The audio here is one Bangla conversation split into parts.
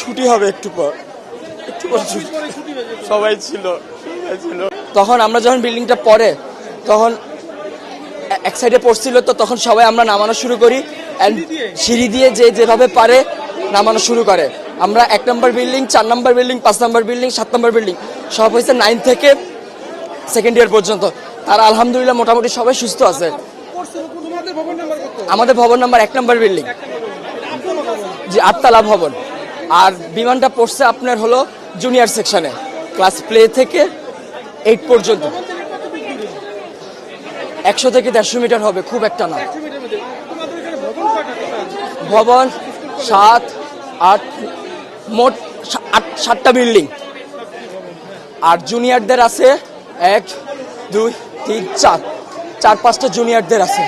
ছুটি হবে একটু পর সবাই ছিল তখন আমরা যখন বিল্ডিংটা পড়ে তখন এক সাইডে পড়ছিল, তো তখন সবাই আমরা নামানো শুরু করি। সিঁড়ি দিয়ে যে যেভাবে পারে নামানো শুরু করে। আমরা 1 নম্বর বিল্ডিং, 4 নম্বর বিল্ডিং, 5 নম্বর বিল্ডিং, 7 নম্বর বিল্ডিং সব হয়েছে 9 থেকে সেকেন্ড ইয়ার পর্যন্ত। তারা আলহামদুলিল্লাহ মোটামুটি সবাই সুস্থ আছে। আমাদের ভবন নাম্বার 1 নম্বর বিল্ডিং, জি 8 তলা ভবন। আর বিমানটা পড়ছে আপনার হলো জুনিয়র সেকশনে, ক্লাস প্লে থেকে 8 পর্যন্ত। 100 থেকে 150 মিটার হবে, খুব একটা না। ভবন 7, 8, মোট 7টা বিল্ডিং। আর জুনিয়রদের আছে 1, 2, 3, 4-5টা জুনিয়রদের আছে।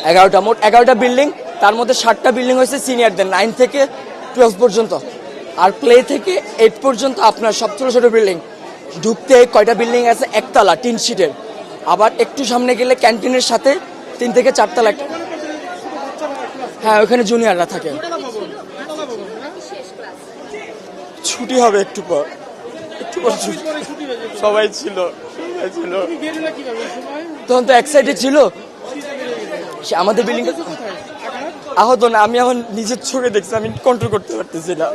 11টা, মোট 11টা বিল্ডিং। তার মধ্যে 7টা বিল্ডিং হয়েছে সিনিয়রদের, 9 থেকে 12 পর্যন্ত। আর প্লে থেকে 8 পর্যন্ত আপনার সব ছোট ছোট বিল্ডিং। ঢুকতে কয়টা বিল্ডিং আছে, 1 তলা টিন শিটের। আবার একটু সামনে গেলে ক্যান্টিনের সাথে 3 থেকে 4 তলা। হ্যাঁ, ওখানে জুনিয়ররা থাকে। ছুটি হবে একটু পর সবাই ছিল তখন তো এক সাইডে ছিল সে আমাদের বিল্ডিং। আহত না, আমি এখন নিজের চোখে দেখছি, আমি কন্ট্রোল করতে পারতেছি না।